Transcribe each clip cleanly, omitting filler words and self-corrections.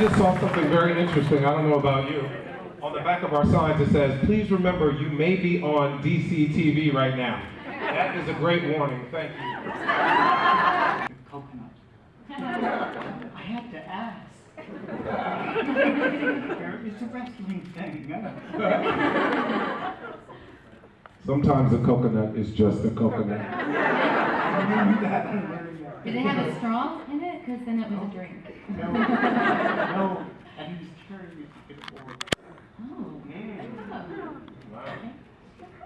just saw something very interesting. I don't know about you. On the back of our signs it says, please remember you may be on DC TV right now. That is a great warning. Thank you. Coconut. I had to ask. It's a wrestling thing. Sometimes a coconut is just a coconut. Did it have a straw in it? Because then it was a drink. No, and he was carrying it to get forward. Oh. Wow. Okay.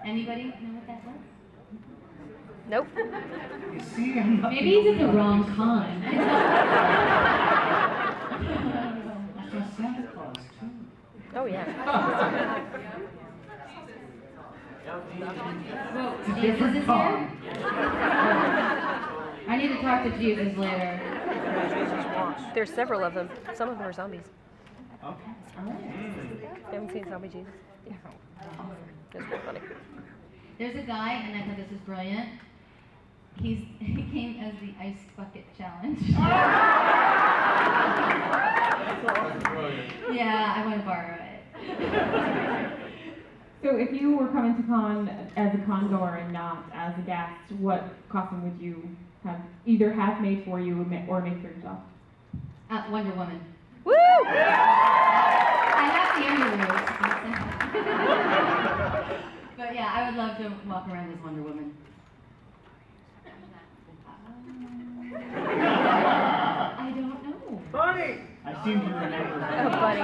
Anybody know what that was? Nope. You see, Maybe he's at the wrong con. I saw Santa Claus too. Oh, yeah. Well, It's a Jesus different is con. here? I need to talk to Jesus later. There's several of them. Some of them are zombies. Okay. You haven't seen Zombie Jesus? Yeah. It's pretty funny. There's a guy, and I thought this was brilliant. He came as the ice bucket challenge. That's brilliant. Yeah, I want to borrow it. So if you were coming to con as a congoer and not as a guest, what costume would you either have made for you or make for yourself? Wonder Woman. Woo! I have the underoos. But yeah, I would love to walk around as Wonder Woman. I don't know. Bunny! I seem to remember. Oh, buddy.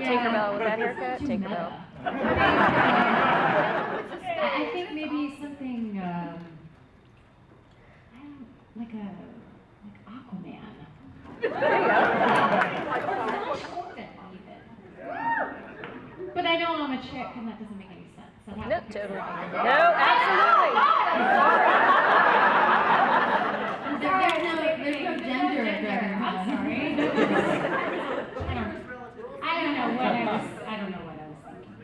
Yeah. Tinkerbell with that haircut? Too Tinkerbell. I think maybe something like Aquaman. There you go. But I know I'm a chick, and that doesn't make any sense. So that No, would be totally. fun. No, absolutely. There's no gender at Dragon Con. I'm sorry. I don't know what I was thinking.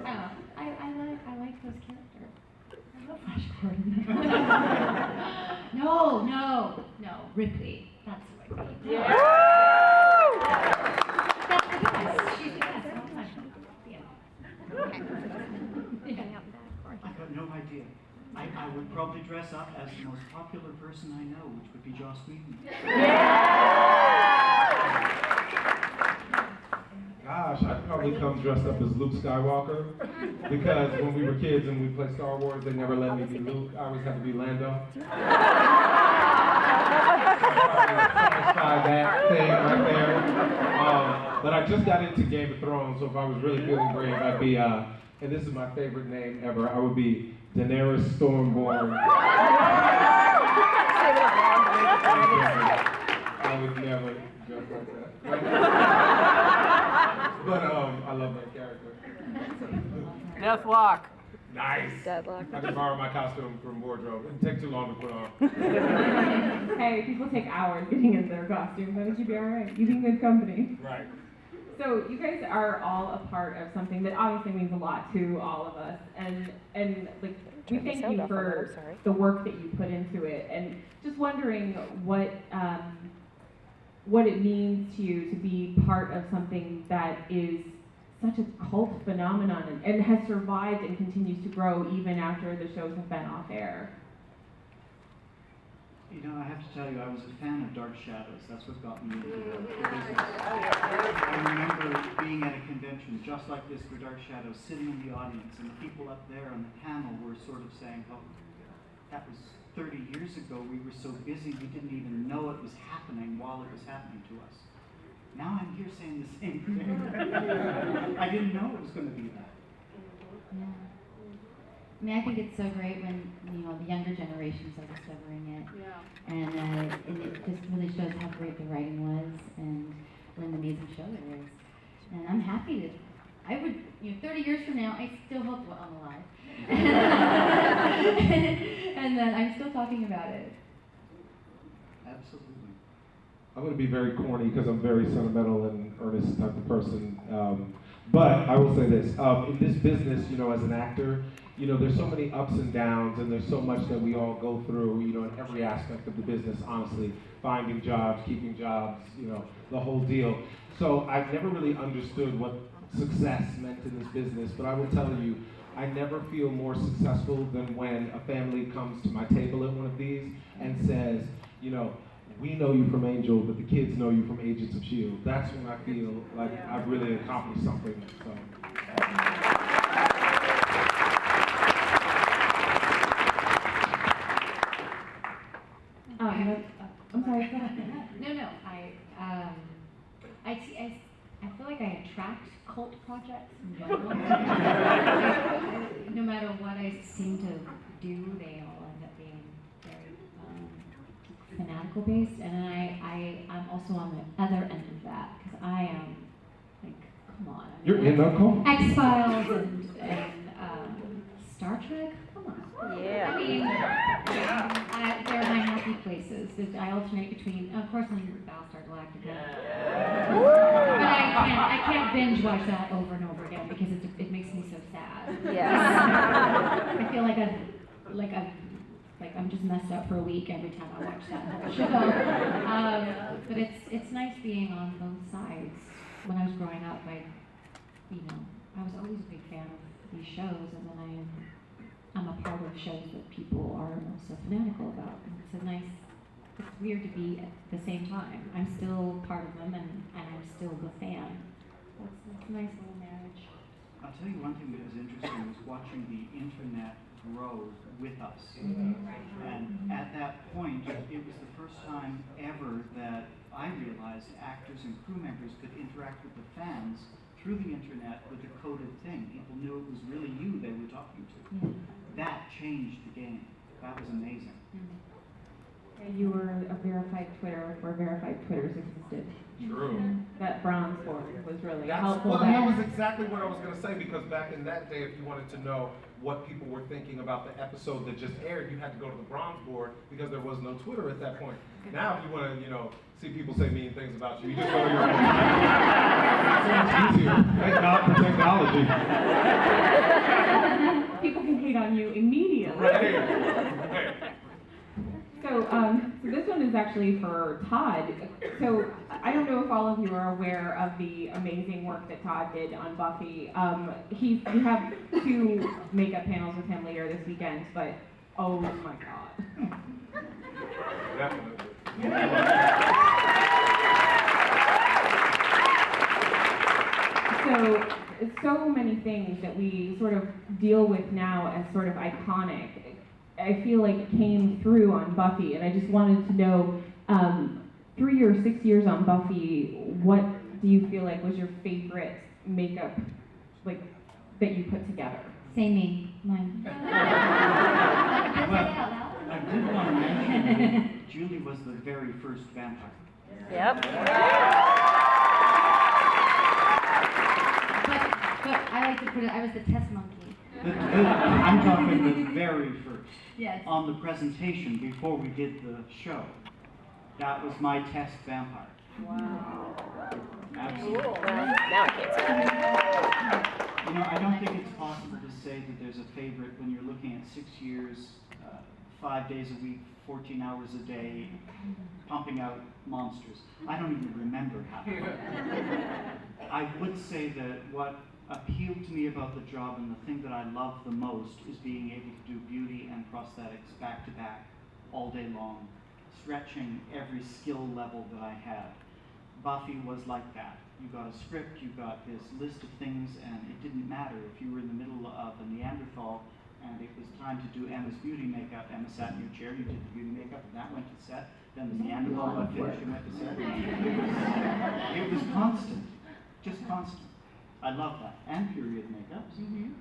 I like those characters. I love Flash Gordon. No, Ripley. That's who I mean. Yeah. That's the best. She's the best. Yeah. I got no idea. I would probably dress up as the most popular person I know, which would be Joss Whedon. Gosh, I'd probably come dressed up as Luke Skywalker because when we were kids and we played Star Wars, they never let me be Luke. I always had to be Lando. Satisfy that thing right there. But I just got into Game of Thrones, so if I was really feeling brave, I'd be, and this is my favorite name ever, I would be Daenerys Stormborn. I would never dress like that. But I love that character. Deathlock. Nice. Deadlock. I can borrow my costume from wardrobe. It'd take too long to put on. Hey, people take hours getting into their costume. Why would you be all right? You'd be in good company. Right. So you guys are all a part of something that obviously means a lot to all of us, and like we thank you for the work that you put into it, and just wondering what it means to you to be part of something that is such a cult phenomenon and has survived and continues to grow even after the shows have been off air. You know, I have to tell you, I was a fan of Dark Shadows. That's what got me into the business. I remember being at a convention just like this for Dark Shadows, sitting in the audience, and the people up there on the panel were sort of saying, oh, that was 30 years ago. We were so busy we didn't even know it was happening while it was happening to us. Now I'm here saying the same thing. I didn't know it was going to be that. Yeah. I mean, I think it's so great when, the younger generations are discovering it. Yeah. And it just really shows how great the writing was and what an amazing show it is. And I'm happy to, I would, 30 years from now, I still hope I'm alive. And then I'm still talking about it. Absolutely. I'm going to be very corny because I'm very sentimental and earnest type of person. But I will say this, in this business, as an actor, there's so many ups and downs, and there's so much that we all go through, in every aspect of the business, honestly, finding jobs, keeping jobs, the whole deal. So I've never really understood what success meant in this business, but I will tell you, I never feel more successful than when a family comes to my table at one of these and says, we know you from Angel, but the kids know you from Agents of S.H.I.E.L.D. That's when I feel like I've really accomplished something. So. I'm sorry, go ahead. No. I feel like I attract cult projects in general. No matter what I seem to do, they all end up being very fanatical based, and I'm also on the other end of that, because I am come on. You're in that cult? X-Files and Star Trek, come on. Yeah. I mean, they're my happy places. I alternate between, of course, I'm Battlestar Galactica. But I can't binge watch that over and over again because it makes me so sad. Yes. I feel like I'm just messed up for a week every time I watch that whole show. But it's nice being on both sides. When I was growing up, I was always a big fan of these shows, and then I'm a part of shows that people are so fanatical about. And it's weird to be at the same time. I'm still part of them, and I'm still the fan. It's a nice little marriage. I'll tell you one thing that was interesting was watching the internet grow with us. And at that point, it was the first time ever that I realized actors and crew members could interact with the fans through the internet with a coded thing. People knew it was really you they were talking to. Yeah. That changed the game. That was amazing. And you were a verified Twitter before verified Twitters existed. True. That bronze board was really That helpful. was exactly what I was going to say, because back in that day, if you wanted to know what people were thinking about the episode that just aired, you had to go to the bronze board because there was no Twitter at that point. Now, if you want to, see people say mean things about you, you just go to your own. So much easier. Thank God for technology. People can hate on you immediately. Right. So this one is actually for Todd. So I don't know if all of you are aware of the amazing work that Todd did on Buffy. We have 2 makeup panels with him later this weekend, but oh my God. Definitely. So many things that we sort of deal with now as sort of iconic, I feel like it came through on Buffy, and I just wanted to know, 3 or 6 years on Buffy, what do you feel like was your favorite makeup, that you put together? Say me, mine. Well, I did want to mention that Julie was the very first vampire. Yep. But I like to put it, I was the test monkey. I'm talking the very first. Yes. On the presentation before we did the show. That was my test vampire. Wow. Absolutely. Cool. Now I can't see it. I don't think it's possible to say that there's a favorite when you're looking at 6 years, 5 days a week, 14 hours a day, pumping out monsters. I don't even remember half of it. I would say that what appealed to me about the job, and the thing that I love the most, is being able to do beauty and prosthetics back to back all day long, stretching every skill level that I had. Buffy was like that. You got a script, you got this list of things, and it didn't matter if you were in the middle of a Neanderthal and it was time to do Emma's beauty makeup. Emma sat in your chair, you did the beauty makeup, and that went to set. Then the Neanderthal got finished and went to set. It was constant, just constant. I love that. And period makeups. Mm-hmm.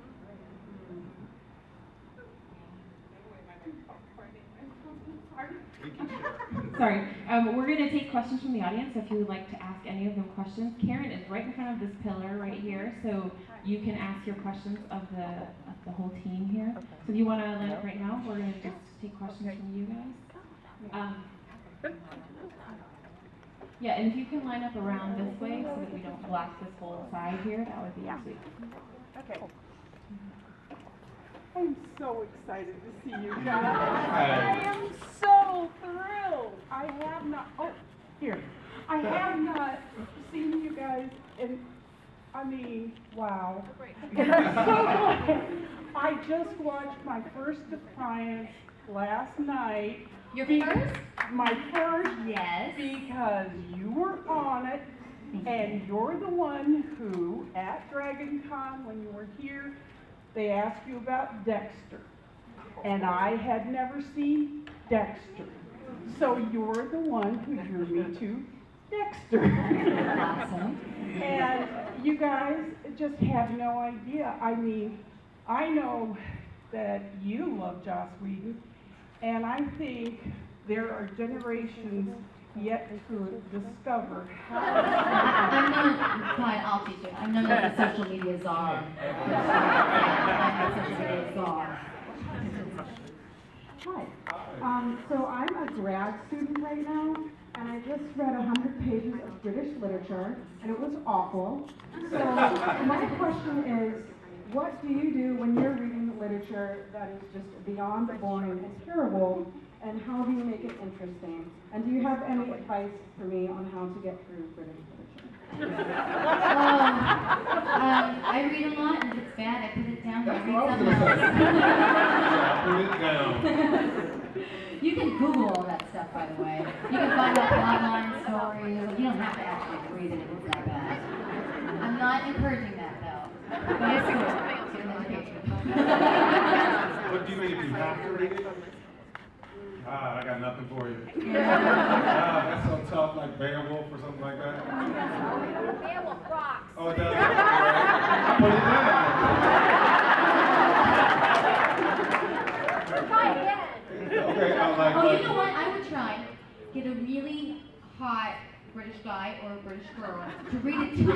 Sorry, we're going to take questions from the audience. If you would like to ask any of them questions, Karen is right in front of this pillar right here, so you can ask your questions of the whole team here. Okay. So if you want to line up right now, we're going to just take questions from you guys. Yeah, and if you can line up around this way so that we don't block this whole side here, that would be sweet. Okay. I'm so excited to see you guys. I am so thrilled. I have not seen you guys in, I mean, wow. And I'm so glad. I just watched my first Defiance last night. Your first? My first. Yes. Because you were on it, and you're the one who, at Dragon Con, when you were here, they asked you about Dexter. And I had never seen Dexter. So you're the one who drew me to Dexter. Awesome. And you guys just have no idea. I mean, I know that you love Joss Whedon, and I think there are generations yet to discover how. I'm not, fine, I'll teach you. I'm not a social media czar. I'm a social media czar. Hi. So I'm a grad student right now, and I just read 100 pages of British literature, and it was awful. So my question is, what do you do when you're reading literature that is just beyond boring and terrible, and how do you make it interesting? And do you have any advice for me on how to get through British literature? I read a lot, and if it's bad, I put it down and I That's what I read was something gonna else. Put it down. You can Google all that stuff, by the way. You can find out plotline stories. You don't have to actually read it if it's that bad. I'm not encouraging that, though. But it's cool. It's an education. What do you mean if you have to read it? I got nothing for you. That's so tough, like Beowulf or something like that. Beowulf rocks. Oh, it does? I put it down. Try again. Okay, I like Oh, you know what? I would try. Get a really hot British guy or a British girl to read it to you.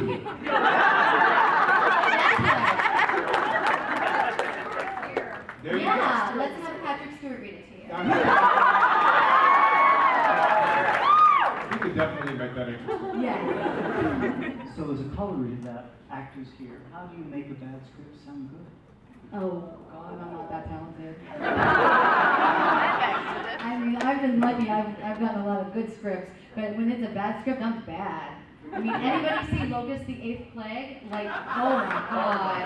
There you Yeah, go. let's have Patrick Stewart read it to you. We could definitely make that interesting. Yeah. So as a color reader, that actors here, how do you make a bad script sound good? Oh, God, I'm not that talented. I mean, I've been lucky. I've gotten a lot of good scripts, but when it's a bad script, I'm bad. I mean, anybody see Locust, the Eighth Plague? Like, oh my God,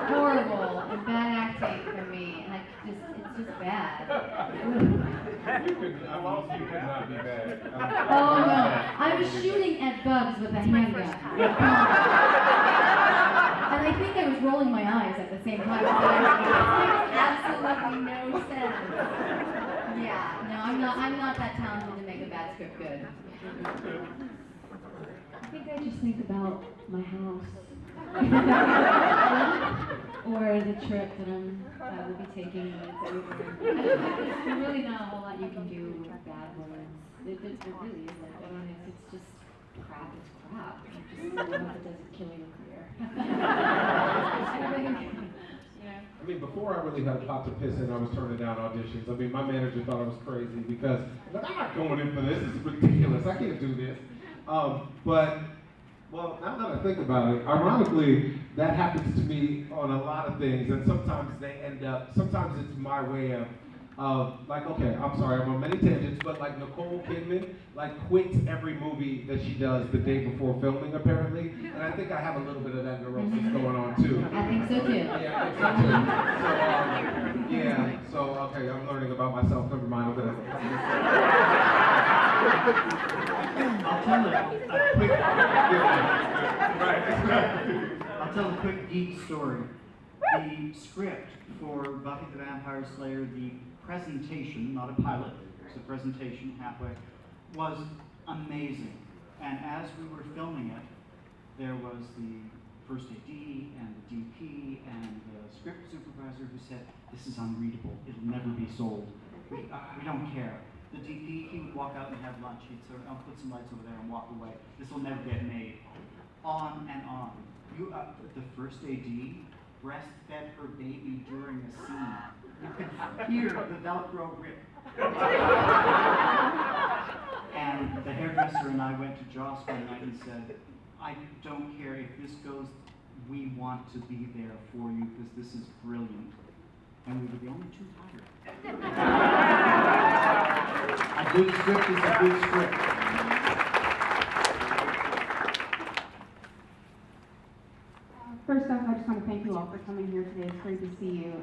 horrible and bad acting for me, and it's just bad. You could not be bad. Oh no, I was shooting at bugs with a handgun. And I think I was rolling my eyes at the same time. It makes absolutely no sense. Yeah, no, I'm not that talented to make a bad script good. I think I just think about my house. Or the trip that I will be taking when it's over. There's really not a whole lot you can do with bad words. It really isn't. I mean, it's just crap, it's crap. I just don't know if it doesn't kill your career. I mean, before I really had a pot to piss in, I was turning down auditions. I mean, my manager thought I was crazy because I'm not going in for this. This is ridiculous. I can't do this. But now that I think about it, ironically, that happens to me on a lot of things, and sometimes sometimes it's my way of, like, okay, I'm sorry, I'm on many tangents, but like Nicole Kidman, like, quits every movie that she does the day before filming, apparently, and I think I have a little bit of that neurosis going on, too. I think so too. Yeah, I think so, too. So, okay, I'm learning about myself, never mind, I'm gonna... I'll tell a quick geek story. The script for Buffy the Vampire Slayer, the presentation, not a pilot, it's a presentation halfway, was amazing. And as we were filming it, there was the first AD and the DP and the script supervisor who said, "This is unreadable, it'll never be sold. We don't care." The DP, he would walk out and have lunch. He'd sort of, "I'll put some lights over there and walk away. This will never get made." On and on. The first AD breastfed her baby during a scene. You could hear the Velcro rip. And the hairdresser and I went to Joss one night and said, "I don't care if this goes, we want to be there for you because this is brilliant." and we were the only two hired. A good script is a good script. First off, I just want to thank you all for coming here today. It's great to see you.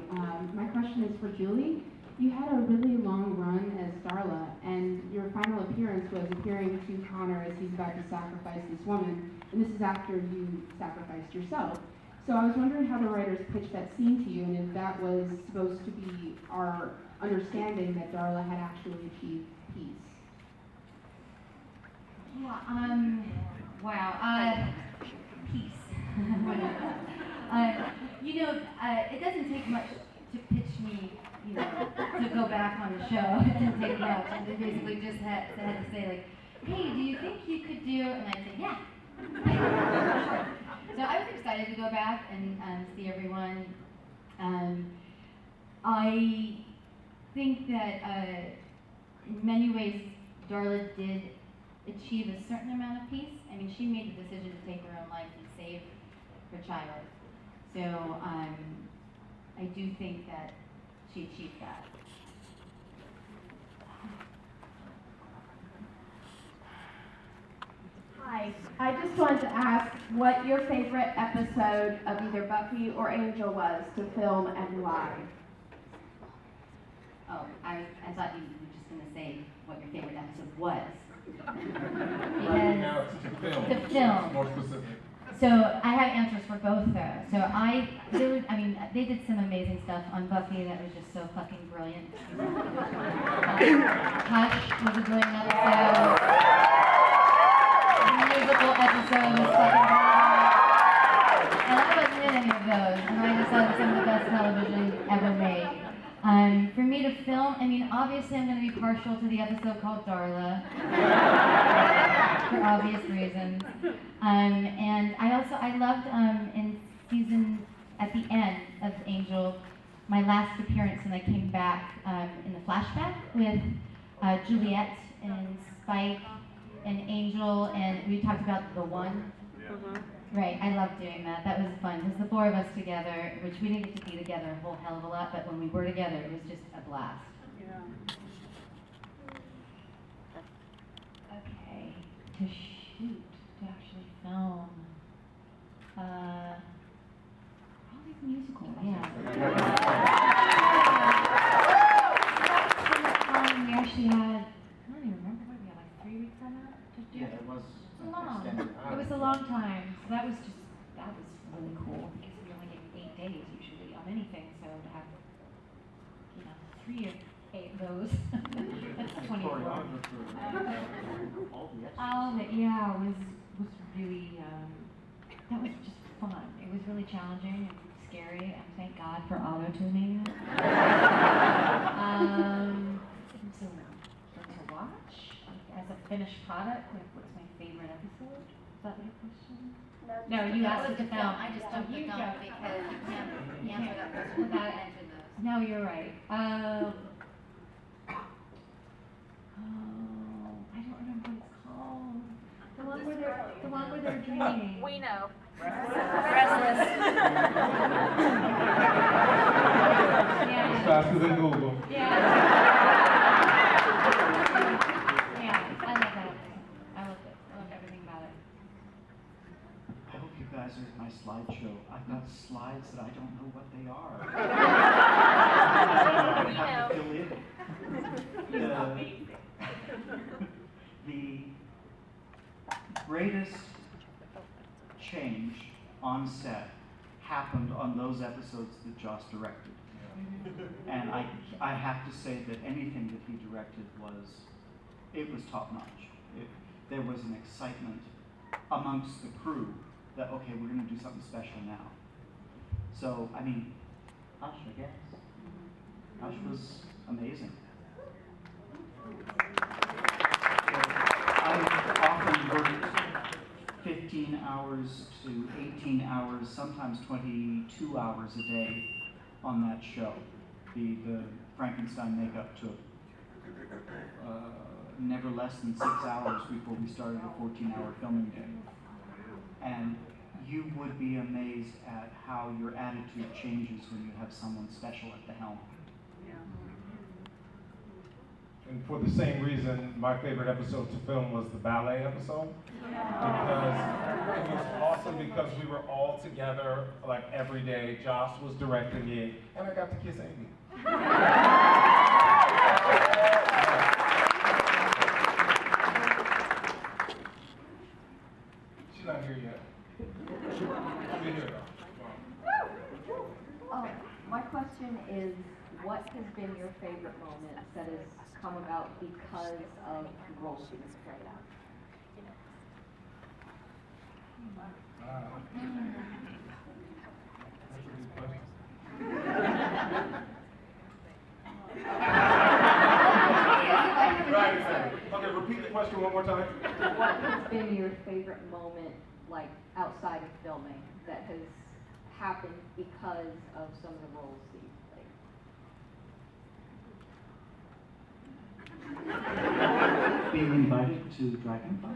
My question is for Julie. You had a really long run as Darla, and your final appearance was appearing to Connor as he's about to sacrifice this woman, and this is after you sacrificed yourself. So I was wondering how the writers pitched that scene to you, and if that was supposed to be our understanding that Darla had actually achieved peace. Yeah, wow, peace. It doesn't take much to pitch me, to go back on the show. It didn't take much. And they basically just had to say, like, hey, do you think you could do, and I'd say, yeah. Sure. So I was excited to go back and see everyone. I think that in many ways, Darla did achieve a certain amount of peace. I mean, she made the decision to take her own life and save her child. So I do think that she achieved that. Hi, I just wanted to ask what your favorite episode of either Buffy or Angel was to film and why. Oh, I thought you were just going to say what your favorite episode was. Now it's The film. More specific. So I have answers for both though. So they did some amazing stuff on Buffy that was just so fucking brilliant. Hush was a brilliant episode. The musical episode was fucking brilliant. And I wasn't in any of those, and I just thought it was some of the best television ever made. For me to film, obviously I'm going to be partial to the episode called Darla, for obvious reasons. And I loved in season, at the end of Angel, my last appearance when I came back in the flashback with Juliet and Spike and Angel, and we talked about the one. Right, I loved doing that. That was fun. Because the four of us together, which we didn't get to be together a whole hell of a lot, but when we were together, it was just a blast. Yeah. Okay, to shoot, to actually film. Probably musical, yeah. We actually had, I don't even remember, what we had, like 3 weeks on that to do? Yeah, it was long. extended. It was a long time, so that was really cool because we only get 8 days usually on anything, so to have 3 of 8 of those, that's 24. All the extras. All of it, yeah, was really that was just fun. It was really challenging and scary, and thank God for auto-tuning. So to watch as a finished product, like what's my favorite episode? Is that your question? No, you asked us to film. I just jumped the gun because you can't answer that question without answering those. No, you're right. I don't remember what it's called. The one where they're dreaming. We know. Restless. It's Yeah. faster than Google. Yeah. Yeah, I love that episode. I loved it. I loved everything about it. I hope you guys are at my slideshow. I've got slides that I don't know what they are. I have to fill in. The greatest change on set happened on those episodes that Joss directed. And I have to say that anything that he directed was top notch. There was an excitement amongst the crew that, okay, we're going to do something special now. So, Hush, I guess. Hush was amazing. I've often worked 15 hours to 18 hours, sometimes 22 hours a day on that show. The Frankenstein makeup took never less than 6 hours before we started a 14-hour filming day. And you would be amazed at how your attitude changes when you have someone special at the helm. And for the same reason, my favorite episode to film was the ballet episode. Because it was awesome because we were all together like every day. Josh was directing it, and I got to kiss Amy. She's not here yet. She'll be here though. My question is, what has been your favorite moment that has come about because of the role you've played out? That's a good question. Right. Okay, repeat the question one more time. What has been your favorite moment, like outside of filming, that has happened because of some of the roles that you've played? Being invited to Dragonfly?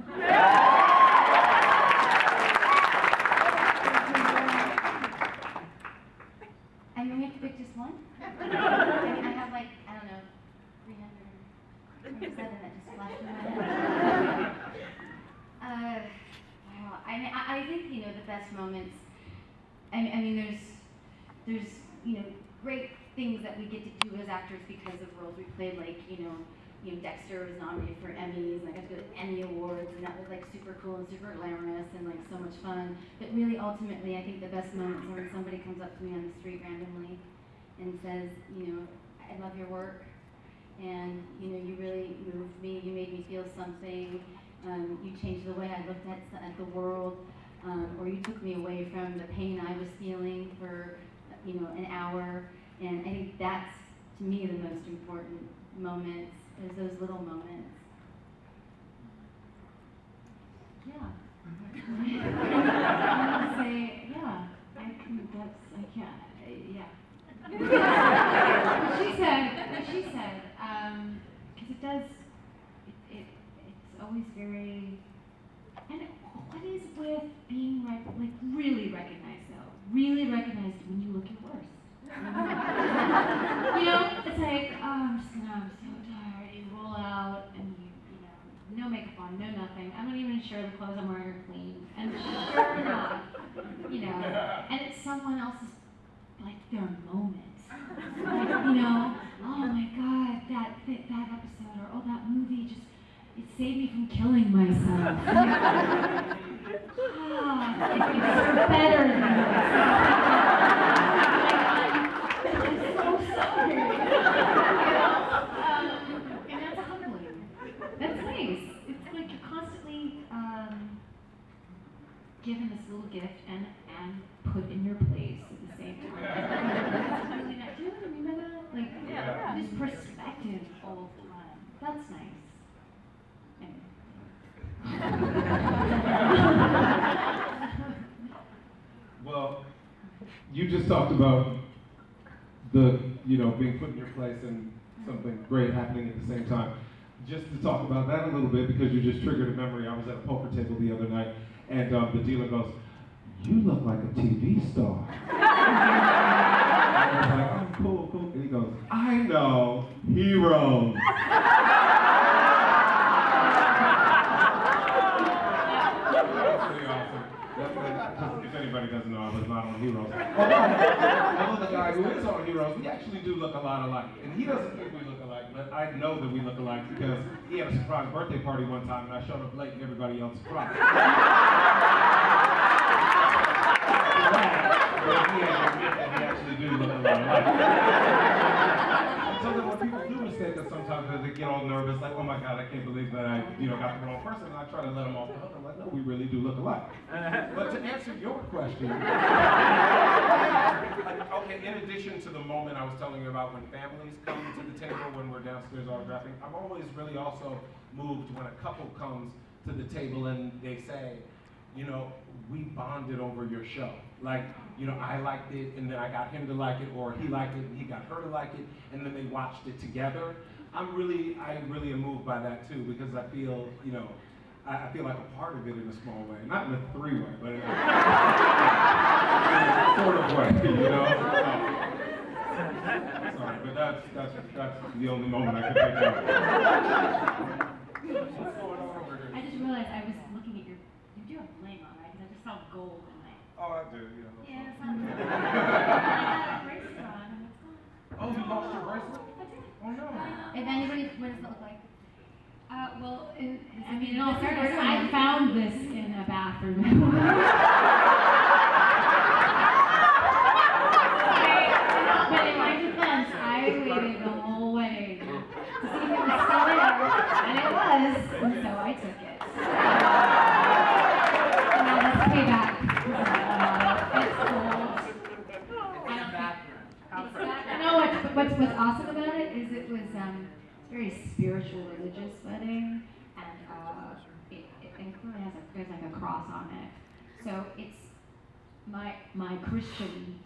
And you have to pick just one? I mean, I have like, I don't know, 327 that just flashed in my head. Wow. I think, you know, the best moments, I mean, there's, you know, great things that we get to do as actors because of roles we played, like, you know, Dexter was nominated for Emmys, and I got to go to Emmy Awards, and that was like super cool and super glamorous and like so much fun. But really, ultimately, I think the best moments are when somebody comes up to me on the street randomly and says, you know, I love your work, and you know, you really moved me. You made me feel something. You changed the way I looked at the world, or you took me away from the pain I was feeling for, you know, an hour. And I think that's, to me, the most important moments. Is those little moments. Yeah. I would say, yeah. I can't, yeah. What she said, because it does, it's always very, and what is with being, like, really recognized, though? Really recognized when you look your worst. You know, it's like, oh, I'm so tired. You roll out and you know, no makeup on, no nothing. I'm not even sure the clothes I'm wearing are clean. And sure enough, you know, and it's someone else's, like, their moment. Like, you know, oh my God, that episode, or oh, that movie just, it saved me from killing myself. It's better than this. I'm so sorry. And that's humbling. That's nice. It's like you're constantly given this little gift and put in your place at the same time. That's really nice. Do you remember that? Like, this perspective all the time. That's nice. Well, you just talked about the, you know, being put in your place and something great happening at the same time. Just to talk about that a little bit, because you just triggered a memory. I was at a poker table the other night, and the dealer goes, "You look like a TV star." I was like, "Oh, cool." And he goes, "I know, Heroes." If anybody doesn't know, I was not on Heroes. Although the guy who is on Heroes, we actually do look a lot alike. And he doesn't think we look alike, but I know that we look alike because he had a surprise birthday party one time and I showed up late and everybody else surprised. But he had to admit that we actually do look a lot alike. So that when people do mistake us sometimes, they get all nervous, like, oh my God, I can't believe that I, you know, got the wrong person. And I try to let them off the hook. I'm like, no, we really do look alike. But to answer your question, okay, in addition to the moment I was telling you about when families come to the table when we're downstairs autographing, I'm always really also moved when a couple comes to the table and they say, you know, we bonded over your show. Like, you know, I liked it and then I got him to like it, or he liked it and he got her to like it, and then they watched it together. I really am moved by that too, because I feel, you know, I feel like a part of it in a small way, not in a three-way, but in a sort of way, you know. Sorry, but that's the only moment I can think of. I just realized I was looking at you do have bling on, right? Because I just saw gold in my. Oh, I do, yeah. Yeah, it's not good. I had a bracelet on and it's gone. Oh, you lost your bracelet? I did. Oh, no. If anybody, what does it look like? Well, in all fairness, I found this in a bathroom. But in my defense, I waited the whole way to see if it was still there, and it was, and so I took it. Now let's pay back. It's cold. No, what's awesome about it is it was very spiritual, religious wedding, and it included there's like a cross on it. So it's my Christian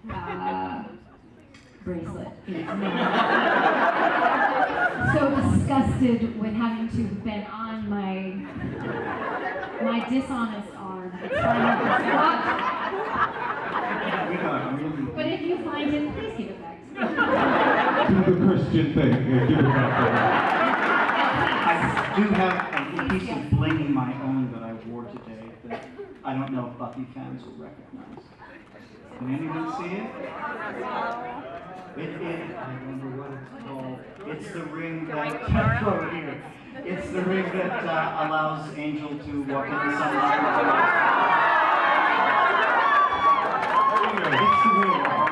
bracelet is so disgusted with having to have been on my dishonest arm. It's finally stopped. But if you find it, please give it back to me. Do the Christian thing and give it back to her. I do have a piece of bling in my own that I wore today that I don't know if Buffy fans will recognize. Can anyone see it? I don't know what it's called. It's the ring that, over here. It's the ring that allows Angel to walk in the sunlight. It's the real one.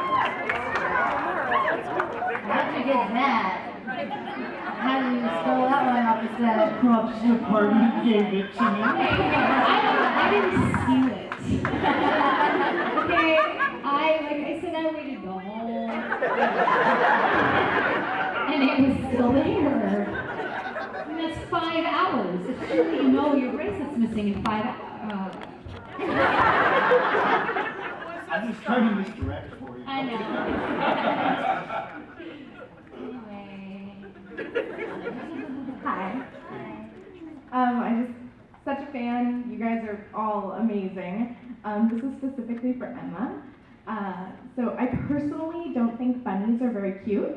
How'd you get that? How did you stole that one off the set? The props department gave it to me. I didn't steal it. Okay, like I said, I waited the whole and it was still there. And that's 5 hours. If surely you know your bracelet's missing in 5 hours. I'm just trying to misdirect for you. I know. Anyway. Hi. I'm just such a fan. You guys are all amazing. This is specifically for Emma. So I personally don't think bunnies are very cute.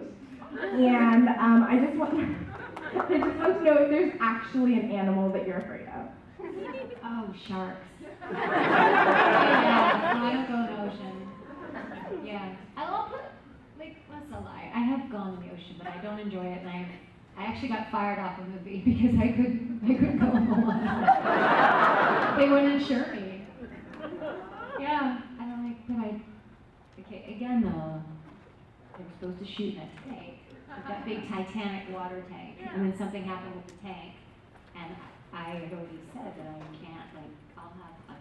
And I just want to know if there's actually an animal that you're afraid of. Oh, sharks. Yeah, no, I don't go in the ocean. Yeah. I'll put, that's a lie. I have gone in the ocean, but I don't enjoy it, and I actually got fired off a movie because I couldn't go in the water. They wouldn't insure me. Yeah, I don't like, okay, again though, they're supposed to shoot in a tank, with that big Titanic water tank, and then something happened with the tank, and I had already said that I can't, I'll have fun.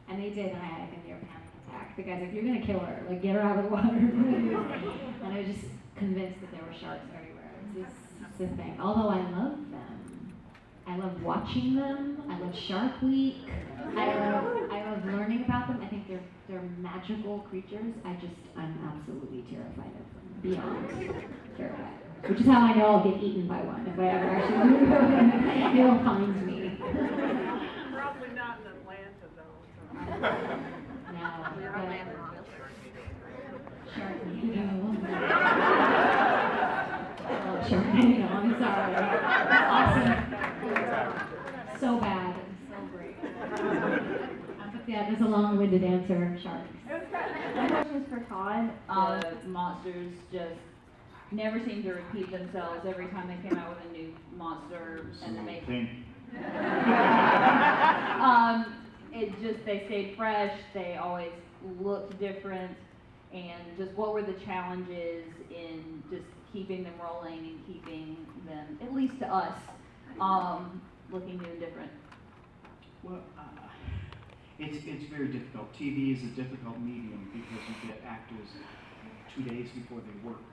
And they did, and I had a near panic attack. The guy's like, you're gonna kill her, get her out of the water, please. And I was just convinced that there were sharks everywhere. It's the thing. Although I love them. I love watching them. I love Shark Week. I love learning about them. I think they're magical creatures. I'm absolutely terrified of them. Beyond terrified. Which is how I know I'll get eaten by one if I ever actually go in. It'll find me. Probably not in Atlanta though. No. Sharknado. Sharknado, I'm sorry. Awesome. So bad. So great. But yeah, there's a long-winded answer. Sharks. My question is for Todd. Monsters just never seem to repeat themselves every time they came out with a new monster and they they stayed fresh, they always looked different, and just what were the challenges in just keeping them rolling and keeping them, at least to us, looking new and different? Well, it's very difficult. TV is a difficult medium because you get actors 2 days before they work.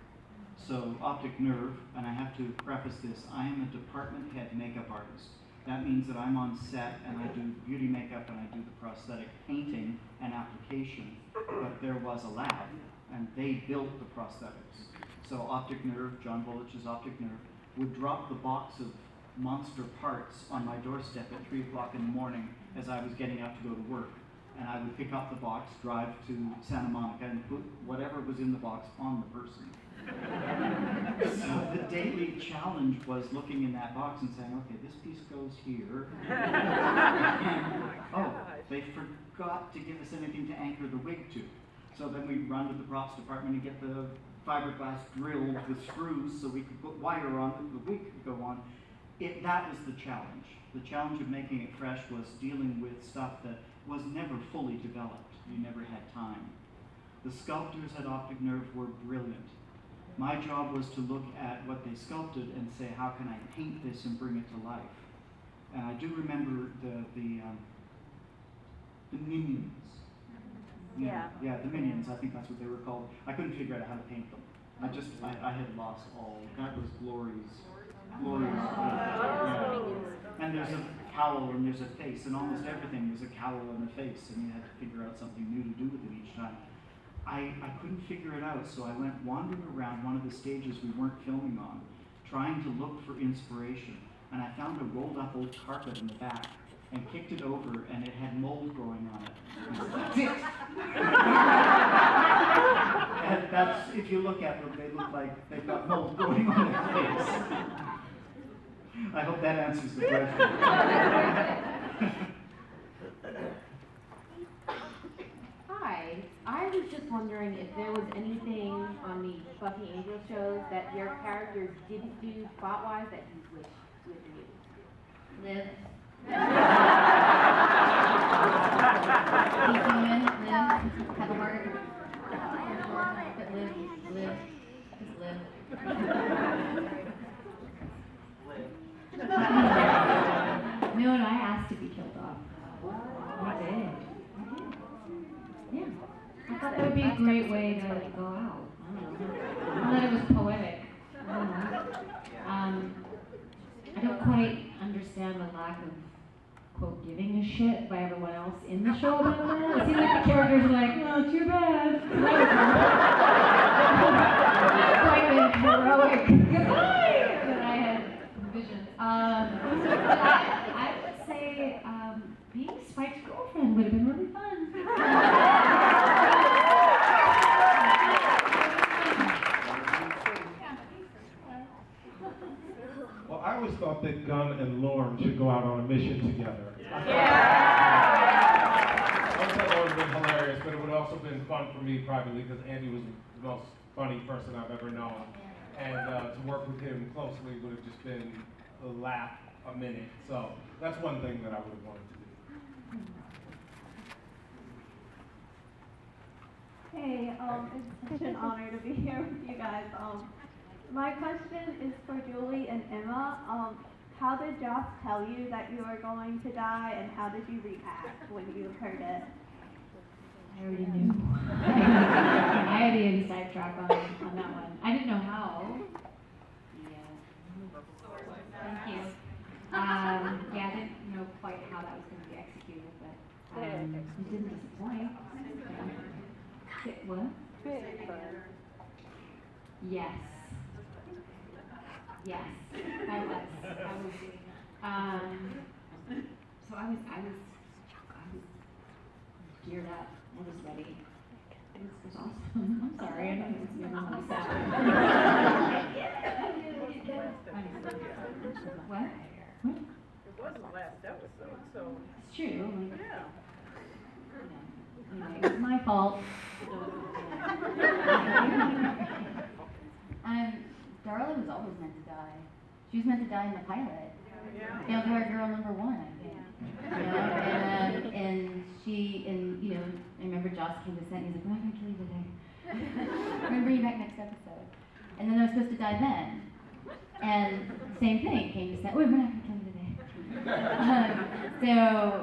So optic nerve, and I have to preface this, I am a department head makeup artist. That means that I'm on set and I do beauty makeup and I do the prosthetic painting and application. But there was a lab and they built the prosthetics. So optic nerve, John Bullich's optic nerve, would drop the box of monster parts on my doorstep at 3 o'clock in the morning as I was getting up to go to work. And I would pick up the box, drive to Santa Monica, and put whatever was in the box on the person. So the daily challenge was looking in that box and saying, okay, this piece goes here. And, oh, they forgot to give us anything to anchor the wig to. So then we'd run to the props department and get the fiberglass drilled with screws so we could put wire on it, the wig could go on. That was the challenge. The challenge of making it fresh was dealing with stuff that was never fully developed. You never had time. The sculptors at Optic Nerve were brilliant. My job was to look at what they sculpted and say, how can I paint this and bring it to life? And I do remember the minions. Yeah, the minions, I think that's what they were called. I couldn't figure out how to paint them. I had lost all. That was Glory's. Yeah. And there's a cowl and there's a face, and almost everything was a cowl and a face, and you had to figure out something new to do with it each time. I couldn't figure it out, so I went wandering around one of the stages we weren't filming on, trying to look for inspiration, and I found a rolled up old carpet in the back, and kicked it over, and it had mold growing on it. That's it! And that's, if you look at them, they look like they've got mold growing on their face. I hope that answers the question. Hi, I was just wondering if there was anything on the Buffy Angel shows that your characters didn't do plot-wise that you wish would do. Live. Be human, live, have a heart. But live, just live. No, and I asked to be killed off. I did. Yeah. I thought that would be a great way to go out. I thought it was poetic. I don't know. I don't quite understand the lack of, quote, giving a shit by everyone else in the show about that. It seems like the characters are like, oh, too bad. It's like a heroic goodbye that I had envisioned. I would say being Spike's girlfriend would have been really fun. Well, I always thought that Gunn and Lorne should go out on a mission together. I thought that would have been hilarious, but it would have also been fun for me privately because Andy was the most funny person I've ever known. And to work with him closely would have just been a laugh a minute. So that's one thing that I would have wanted to do. Hey, it's such an honor to be here with you guys. My question is for Julie and Emma. How did Joss tell you that you were going to die, and how did you react when you heard it? I already knew. I had the inside track on that one. I didn't know how. Yeah. Thank you. Yeah, I didn't know quite how that was going to be executed, but it didn't disappoint. What? Yes. Yes, I was. So I was geared up. I was ready. It was awesome. I'm sorry, I know it was really sad. What? What? It was the last episode, so. It's true. Yeah. Anyway, it was my fault. Darla was always meant to die. She was meant to die in the pilot. Vampire Girl #1, I think. And she, I remember Joss came to set and he's like, we're not going to kill you today. We're going to bring you back next episode. And then I was supposed to die then. And same thing, came to set, we're not going to kill you today. So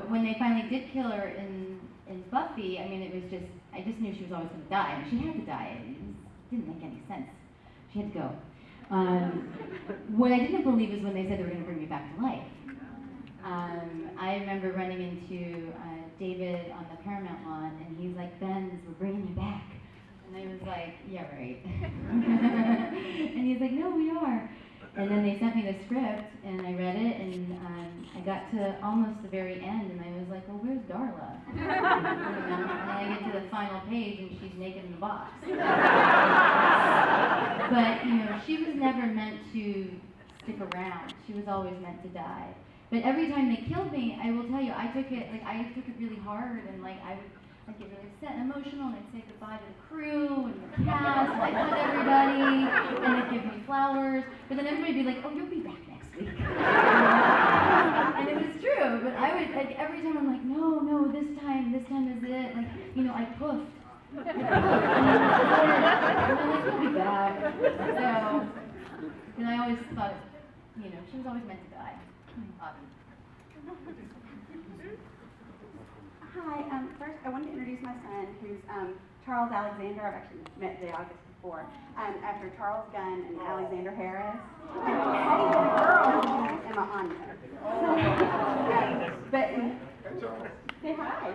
when they finally did kill her in Buffy, I mean, it was just, I just knew she was always going to die. And she had to die. It didn't make any sense. She had to go. What I didn't believe is when they said they were going to bring me back to life. I remember running into David on the Paramount lawn, and he's like, Benz, we're bringing you back. And I was like, yeah, right. And he's like, no, we are. And then they sent me the script, and I read it, and I got to almost the very end, and I was like, well, where's Darla? You know? And I get to the final page, and she's naked in the box. But, you know, she was never meant to stick around. She was always meant to die. But every time they killed me, I will tell you, I took it really hard, and like I'd get really upset and emotional, and I'd say goodbye to the crew and the cast, and I'd hug everybody, and they'd give me flowers, but then everybody'd be like, oh, you'll be back next week. And it was true, but I would, like, every time I'm like, no, this time is it, like, you know, I poofed. And I'm like, you'll be back. So, and I always thought, you know, she was always meant to die. Hi, first I wanted to introduce my son, who's Charles Alexander. I've actually met Jay August before. After Charles Gunn and Alexander Harris. And Patty had a girl, Emma Anya. But, say hi.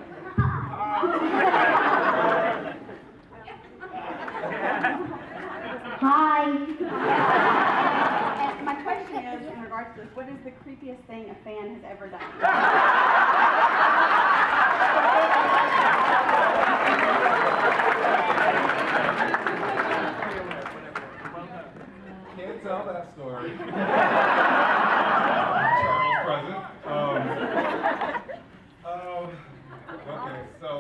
Hi. And my question is, in regards to this, what is the creepiest thing a fan has ever done? Can't tell that story. Charles present. Okay, so,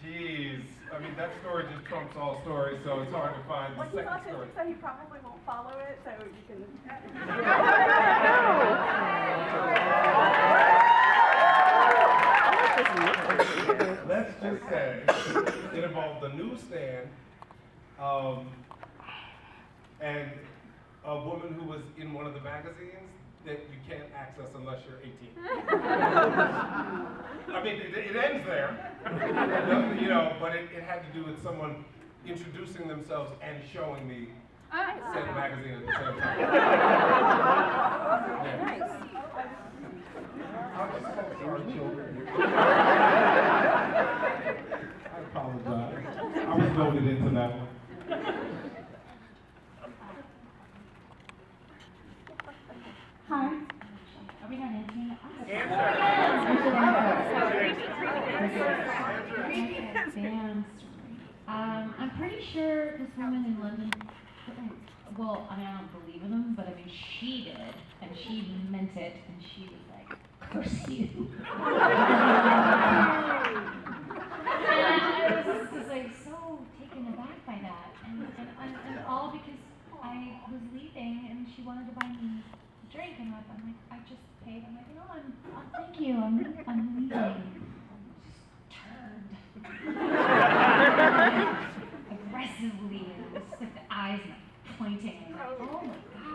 jeez. I mean, that story just trumps all stories, so it's hard to find the second story. So he probably won't follow it, so you can... Let's just say it involved a newsstand and a woman who was in one of the magazines that you can't access unless you're 18. I mean, it ends there, you know, but it had to do with someone introducing themselves and showing me said magazine at the same time. Yeah. Nice. I'm just so sorry, children. I apologize. I was voted into that one. Hi. Are we not answering? I'm pretty sure this woman in London, well, I mean, I don't believe in them, but I mean, she did, and she meant it, and she was like, curse you. And I was just like so taken aback by that, and all because I was leaving, and she wanted to buy me a drink, and I'm like, I just paid. I'm like, you know, thank you, I'm leaving. Turned. Aggressively, and just like the eyes pointing, and I'm like, oh my God.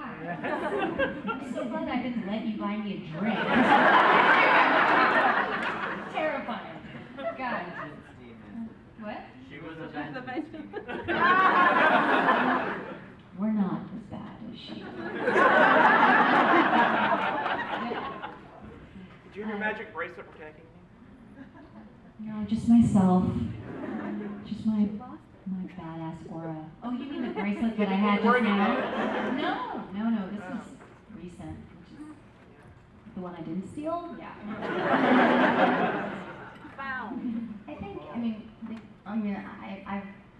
I'm so glad I didn't let you buy me a drink. Terrifying. God. What? She was a Benz. We're not as bad as she. Do you have your magic bracelet protecting you? No, just myself. Just my badass aura. Oh, you mean the bracelet that I had just now? No, this is recent, which is the one I didn't steal? Yeah. Found. I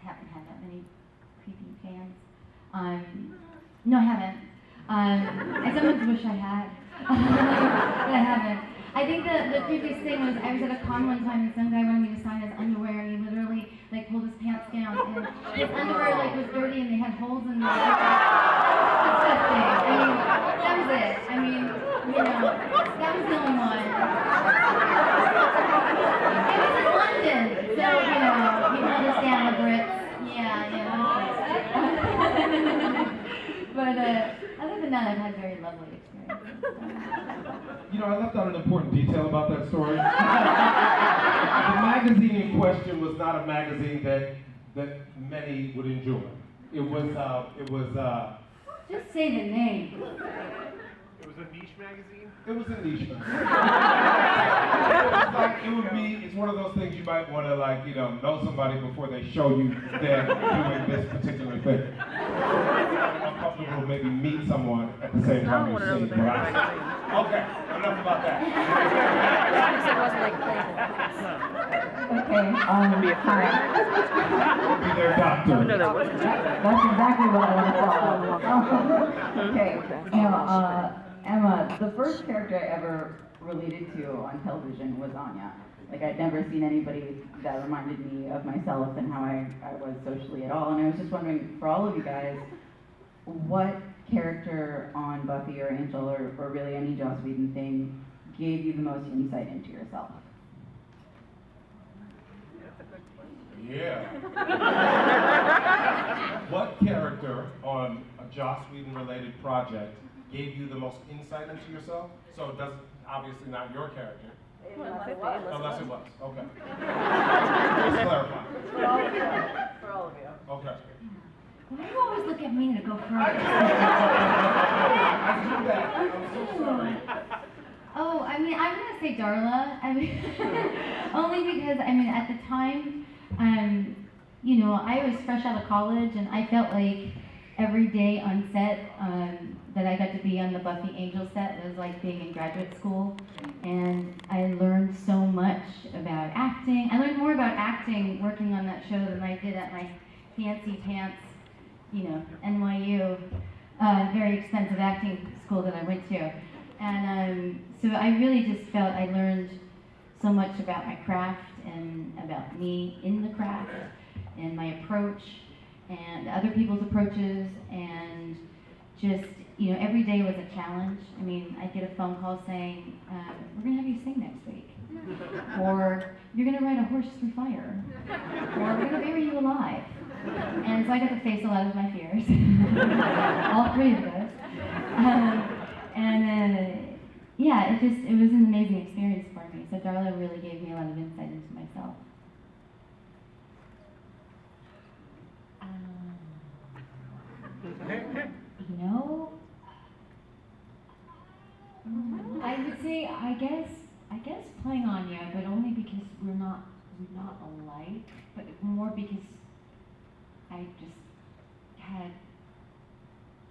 haven't had that many creepy fans. No, I haven't. I sometimes wish I had. But I haven't. I think the creepiest thing was I was at a con one time and some guy wanted me to sign his underwear and he literally like pulled his pants down and his underwear like was dirty and they had holes in them. Disgusting. I mean, that was it. I mean, you know, that was the only one. It was in London, so you know, you understand the Brits. Yeah. But other than that, I've had very lovely experiences. You know, I left out an important detail about that story. The magazine in question was not a magazine that many would enjoy. It was Just say the name. It was a niche magazine? It was a niche magazine. It's one of those things you might want to know somebody before they show you them doing this particular thing. comfortable to maybe meet someone at the same time you see them. Okay, enough about that. Okay, hi. Be their doctor. That's exactly what I want to follow. Okay, now, Emma, the first character I ever related to on television was Anya. Like, I'd never seen anybody that reminded me of myself and how I was socially at all. And I was just wondering, for all of you guys, what character on Buffy or Angel or really any Joss Whedon thing gave you the most insight into yourself? Yeah. What character on a Joss Whedon related project gave you the most insight into yourself? So it doesn't, obviously not your character. Unless it was. Okay. Just clarify. For all of you. Okay. Why do you always look at me to go first? I do that. I'm so sorry. Oh, I mean, I'm gonna say Darla. I mean, only because I mean, at the time, you know, I was fresh out of college, and I felt like every day on set that I got to be on the Buffy Angel set was like being in graduate school, and I learned so much about acting. I learned more about acting working on that show than I did at my fancy pants, you know, NYU, very expensive acting school that I went to. And so I really just felt I learned so much about my craft and about me in the craft and my approach and other people's approaches, and just, you know, every day was a challenge. I mean, I'd get a phone call saying, we're gonna have you sing next week. Or you're gonna ride a horse through fire. Or we're gonna bury you alive. And so I got to face a lot of my fears. All three of those. Yeah, it was an amazing experience for me. So Darla really gave me a lot of insight into myself. You know, I would say, I guess playing Anya, but only because we're not alike, but more because I just had,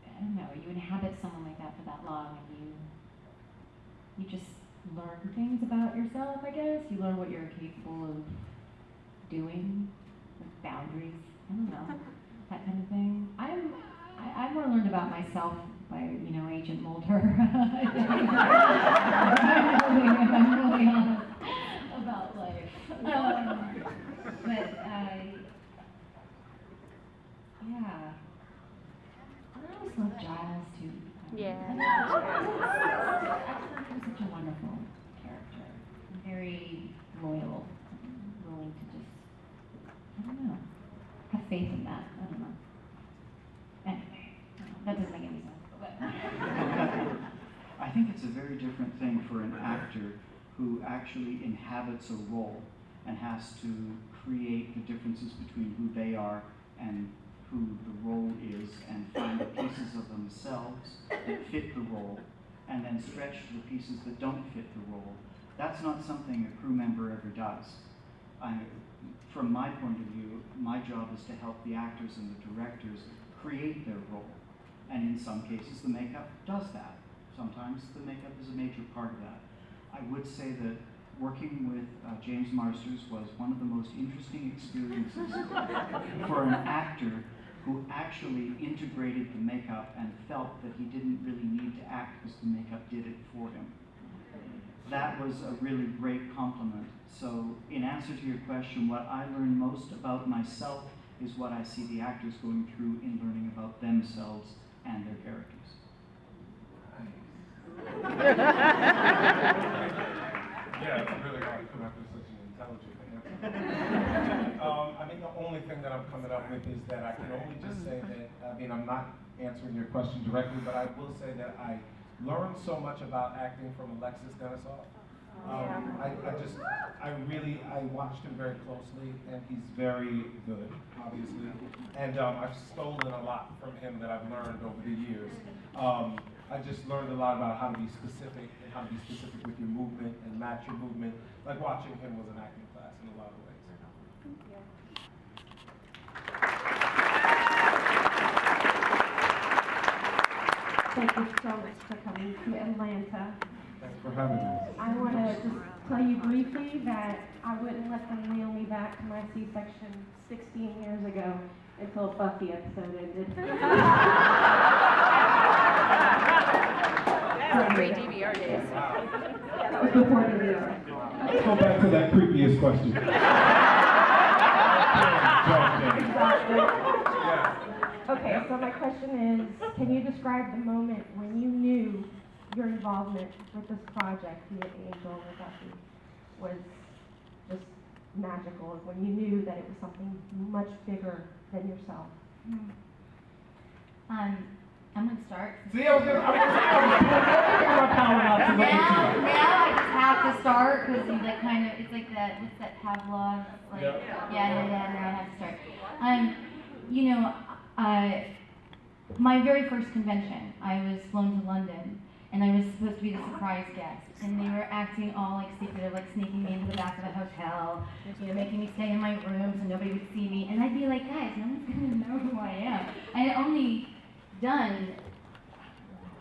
I don't know, you inhabit someone like that for that long, and you just learn things about yourself, I guess. You learn what you're capable of doing, with boundaries, I don't know, that kind of thing. I more learned about myself by, you know, Agent Mulder. I'm really honest about life. Yeah. I always love Giles too. Yeah. Expert was such a wonderful character. Very loyal, willing to just, I don't know, have faith in that. I don't know. Anyway, that doesn't make any sense. But I think it's a very different thing for an actor who actually inhabits a role and has to create the differences between who they are and who the role is, and find the pieces of themselves that fit the role, and then stretch to the pieces that don't fit the role. That's not something a crew member ever does. From my point of view, my job is to help the actors and the directors create their role. And in some cases, the makeup does that. Sometimes the makeup is a major part of that. I would say that working with James Marsters was one of the most interesting experiences for an actor who actually integrated the makeup and felt that he didn't really need to act because the makeup did it for him. That was a really great compliment. So in answer to your question, what I learned most about myself is what I see the actors going through in learning about themselves and their characters. Yeah, it's really hard to come up with such an intelligent answer. I mean, the only thing that I'm coming up with is that I can only just say that, I mean, I'm not answering your question directly, but I will say that I learned so much about acting from Alexis Denisov. I watched him very closely, and he's very good, obviously. And I've stolen a lot from him that I've learned over the years. I just learned a lot about how to be specific and how to be specific with your movement and match your movement. Like watching him was an acting class in a lot of ways. Thank you so much for coming to Atlanta. Thanks for having us. I want to just tell you briefly that I wouldn't let them wheel me back to my C-section 16 years ago until Buffy episode ended. Pre-DVR days. That was before DVR. Let's go back to that creepiest question. Okay, so my question is, can you describe the moment when you knew your involvement with this project, be it Angel or Buffy, was just magical, when you knew that it was something much bigger than yourself? I'm gonna start. See, I was gonna power out to look at you. Now I just have to start because you like kind of, it's like that, what's that Pavlov? Like, yeah, now I have to start. You know, my very first convention, I was flown to London, and I was supposed to be the surprise guest, and they were acting all like secretive, like sneaking me into the back of the hotel, you know, making me stay in my room so nobody would see me, and I'd be like, guys, no one's gonna know who I am. I had only done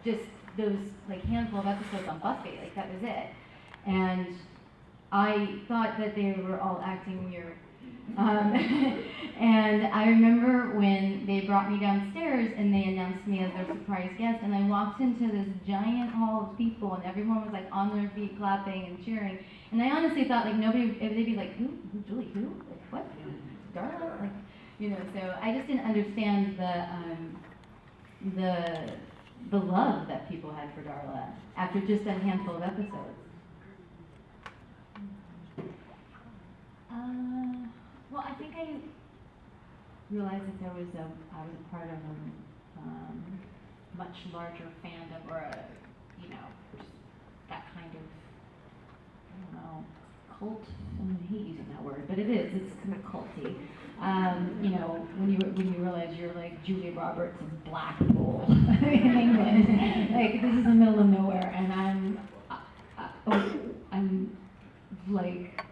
just those like handful of episodes on Buffy, like that was it, and I thought that they were all acting weird. And I remember when they brought me downstairs and they announced me as their surprise guest, and I walked into this giant hall of people and everyone was like on their feet clapping and cheering, and I honestly thought like nobody, they'd be like, who, Julie, who, like what, Darla, like, you know, so I just didn't understand the love that people had for Darla after just a handful of episodes. Well, I think I realized that I was a part of a much larger fandom, or you know, just that kind of, I don't know, cult. I hate using that word, but it is. It's kind of culty. You know, when you realize you're like Julia Roberts in Blackpool in England, like this is the middle of nowhere, and I'm like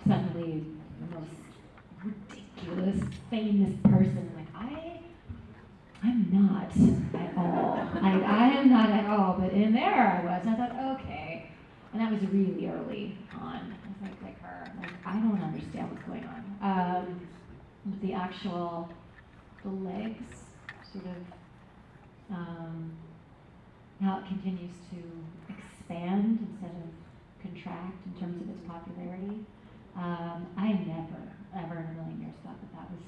suddenly the most ridiculous, famous person. Like I'm not at all. Like I am not at all. But in there I was. And I thought, okay. And that was really early on. I was like her. Like I don't understand what's going on. With the legs, sort of, how it continues to expand instead of contract in terms of its popularity. I never, ever in a million years thought that was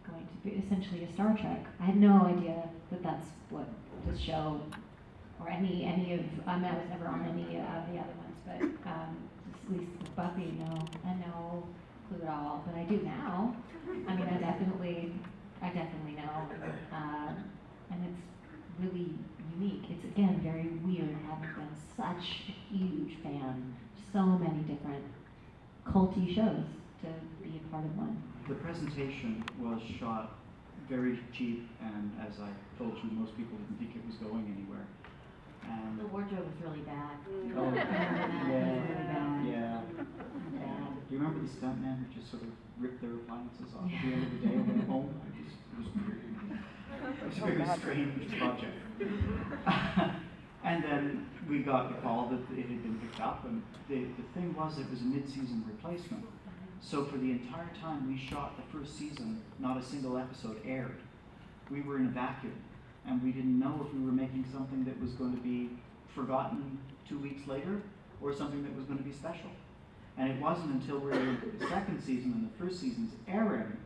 going to be essentially a Star Trek. I had no idea that that's what this show, or any of, I was never on any of the other ones, but at least with Buffy, no, I had no clue at all, but I do now. I mean, I definitely know, and it's really unique. It's again very weird having been such a huge fan, so many different culty shows to be a part of one. The presentation was shot very cheap, and as I told you, most people didn't think it was going anywhere. And the wardrobe was really bad. Oh, yeah. Do you remember the stuntman who just sort of ripped their appliances off at the end of the day and went home? It was weird. It was a very strange project. And then we got the call that it had been picked up, and the thing was it was a mid-season replacement. So for the entire time we shot the first season, not a single episode aired. We were in a vacuum, and we didn't know if we were making something that was going to be forgotten 2 weeks later, or something that was going to be special. And it wasn't until we were into the second season and the first season's airing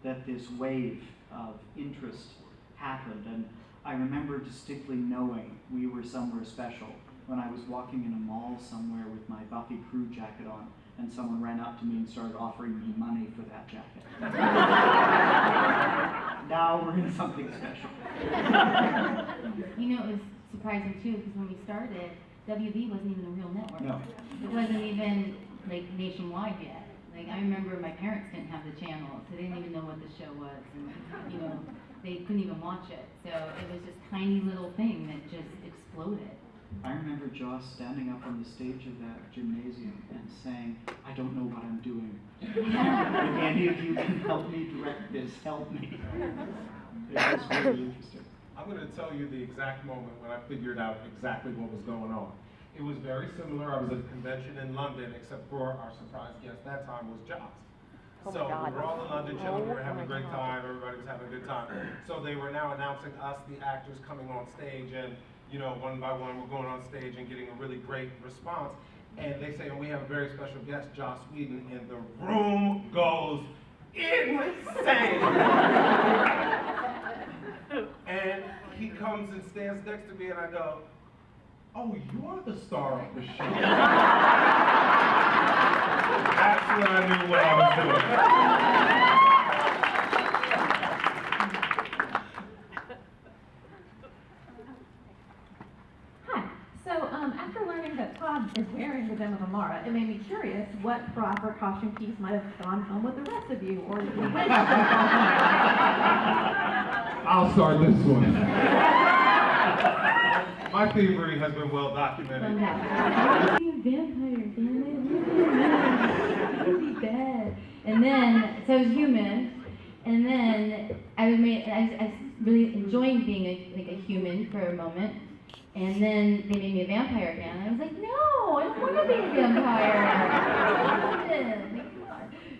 that this wave of interest happened. And I remember distinctly knowing we were somewhere special when I was walking in a mall somewhere with my Buffy crew jacket on, and someone ran up to me and started offering me money for that jacket. Now we're in something special. You know, it was surprising too, because when we started, WB wasn't even a real network. No. It wasn't even like nationwide yet. Like I remember my parents didn't have the channel, so they didn't even know what the show was, and you know, they couldn't even watch it. So it was this tiny little thing that just exploded. I remember Joss standing up on the stage of that gymnasium and saying, I don't know what I'm doing. If any of you can help me direct this, help me. It was really interesting. I'm going to tell you the exact moment when I figured out exactly what was going on. It was very similar. I was at a convention in London, except for our surprise guest that time was Joss. Oh my So God. we were all in London chilling, we were having a Oh my great God. time, everybody was having a good time. So they were now announcing us, the actors, coming on stage, and one by one, we're going on stage and getting a really great response. And they say, and we have a very special guest, Joss Whedon, and the room goes insane. And he comes and stands next to me, and I go, "Oh, you're the star of the show." That's when I knew what I was doing. Hi. So after learning that Todd is wearing the Dem of Amara, it made me curious what proper costume piece might have gone home with the rest of you, or I'll start this one. My thievery has been well documented. Vampire, damn it. Really bad. And then, so I was human, and then I was really enjoying being a human for a moment, and then they made me a vampire again, and I was like, no, I don't want to be a vampire.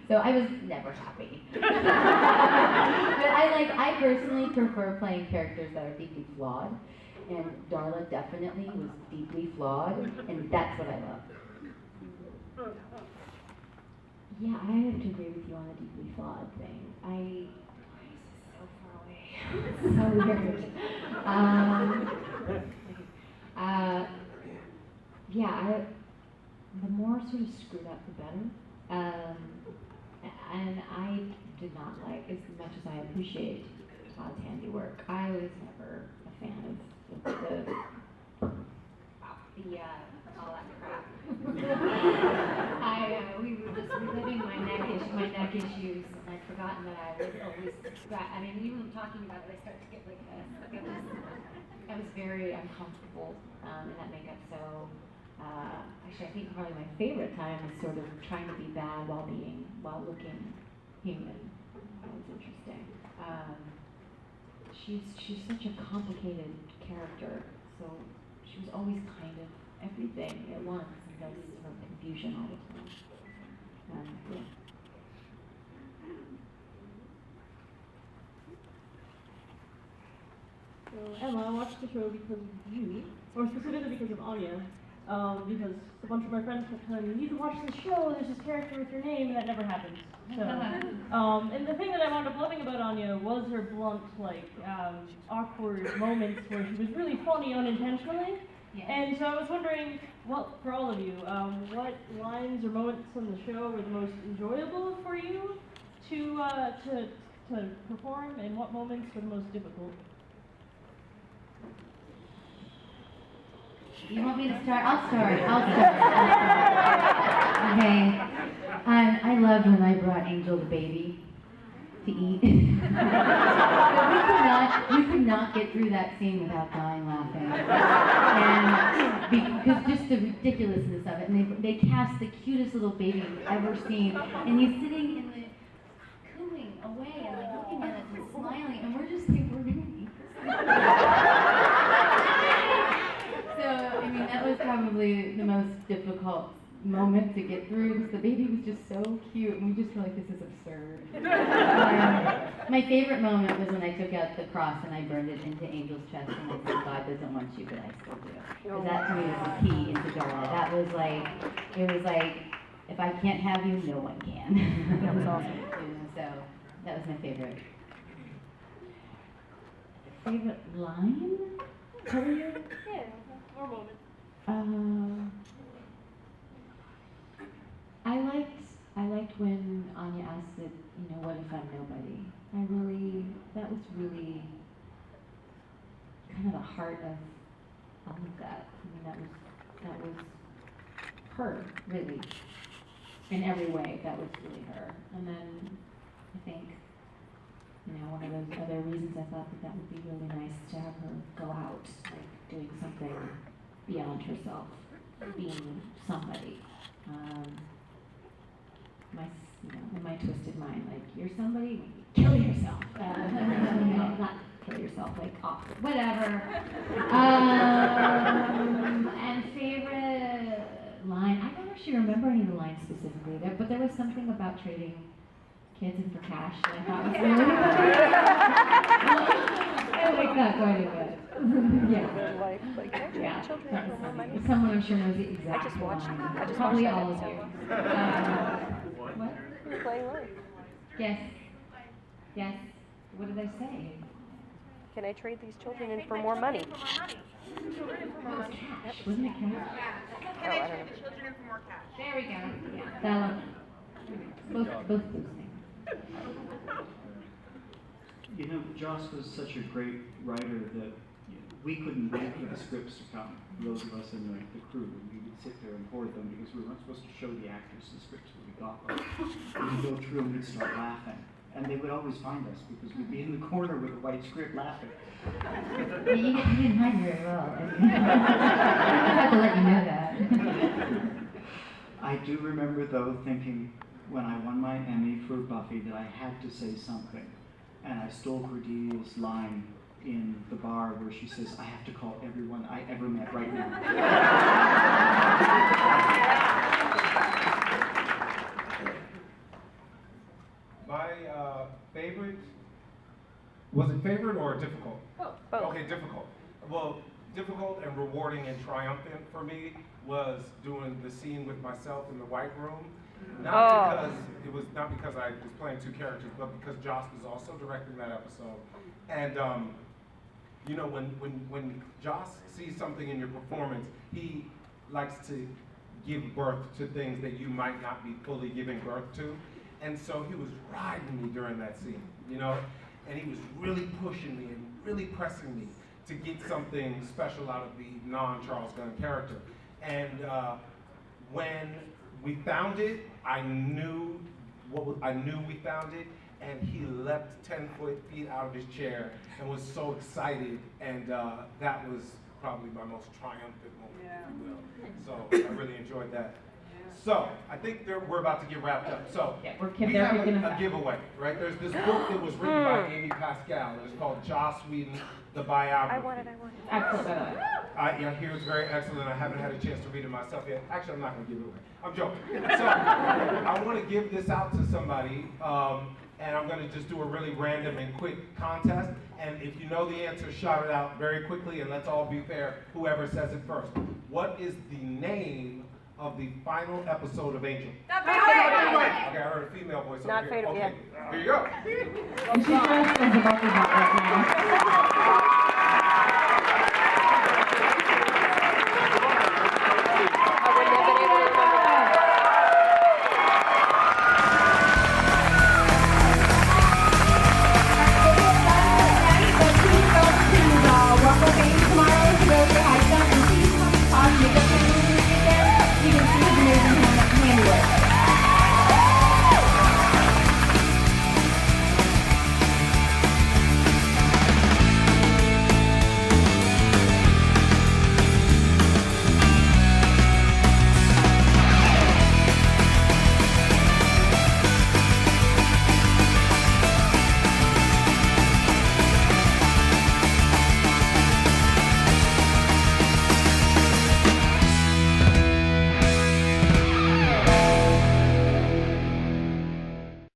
So I was never happy. But I personally prefer playing characters that are deeply flawed. And Darla definitely was deeply flawed, and that's what I love. Yeah, I have to agree with you on the deeply flawed thing. So far away. So weird. The more sort of screwed up, the better. And I did not like, as much as I appreciate Todd's handiwork, I was never a fan of all that crap. We were just reliving my neck issues, and I'd forgotten that I was always even talking about it, I started to get like this. I was very uncomfortable in that makeup, so actually I think probably my favorite time is sort of trying to be bad while looking human. That was interesting. She's such a complicated character, so she was always kind of everything at once, and there was sort of confusion all the time. Yeah. So Emma, I watched the show because of you, or specifically because of Anya, because a bunch of my friends kept telling me, you need to watch this show, there's this character with your name, and that never happens. So, and the thing that I wound up loving about Anya was her blunt, awkward moments where she was really funny unintentionally. Yeah. And so I was wondering, for all of you, what lines or moments on the show were the most enjoyable for you to perform, and what moments were the most difficult? You want me to start? I'll start. Okay. I loved when I brought Angel the baby to eat. But we could not get through that scene without dying laughing. And because just the ridiculousness of it. And they cast the cutest little baby you've ever seen. And he's sitting in the cooing away and looking at us and smiling. And we're just like, we're going to eat this. So, that was probably the most difficult moment to get through because the baby was just so cute and we just feel like this is absurd. My favorite moment was when I took out the cross and I burned it into Angel's chest and I said, God doesn't want you, but I still do. Because that to me was the key into Darla. That was it was like, if I can't have you, no one can. That was awesome. So, that was my favorite. Favorite line? Yeah, more moments. I liked when Anya asked that, what if I'm nobody? That was really kind of the heart of all of that. That was her, really. In every way, that was really her. And then I think, one of those other reasons I thought that would be really nice to have her go out, doing something beyond herself, being somebody. In my twisted mind, you're somebody, kill yourself. Not kill yourself, like, oh, whatever. And favorite line, I don't actually remember any of the lines specifically, but there was something about trading kids in for cash that I thought was really I like that quite a bit. Yeah. Life, like, can I trade Yeah. children for more money? Someone I'm sure knows the exact I just watched line. Probably that all of episode. you. What? Who's playing life? Yes. Yes. What did I say? Can I trade these children in for more money? It was cash. Wasn't it cash? Can I trade the children in for more cash? There we go. Yeah. That one. Both those things. You know, Joss was such a great writer that we couldn't wait for the scripts to come. Those of us in the crew, we would sit there and hoard them because we weren't supposed to show the actors the scripts when we got them. We'd go through and we'd start laughing. And they would always find us because we'd be in the corner with a white script laughing. Yeah, you didn't hide very well. I have to let you know that. I do remember, though, thinking when I won my Emmy for Buffy that I had to say something. And I stole Cordelia's line in the bar where she says, I have to call everyone I ever met right now. My favorite, was it favorite or difficult? Both. Okay, difficult. Well, difficult and rewarding and triumphant for me was doing the scene with myself in the white room. Not because I was playing two characters, but because Joss was also directing that episode. And you know, when Joss sees something in your performance, he likes to give birth to things that you might not be fully giving birth to. And so he was riding me during that scene, you know, and he was really pushing me and really pressing me to get something special out of the non-Charles Gunn character. And when we found it, I knew we found it, and he leapt 10 feet out of his chair and was so excited, and that was probably my most triumphant moment, if you will. So I really enjoyed that. So I think we're about to get wrapped up. So we have a giveaway, right? There's this book that was written by Amy Pascal. It's called Joss Whedon, the biography. I want it. Excellent. Yeah, here it's very excellent. I haven't had a chance to read it myself yet. Actually, I'm not going to give it away. I'm joking. So I want to give this out to somebody, and I'm going to just do a really random and quick contest. And if you know the answer, shout it out very quickly, and let's all be fair. Whoever says it first. What is the name of the final episode of Angel? Not Fate of the Year. Okay, I heard a female voice over here. Not Fate of the Year. Here you go. And she dressed as a Buffy bot right now.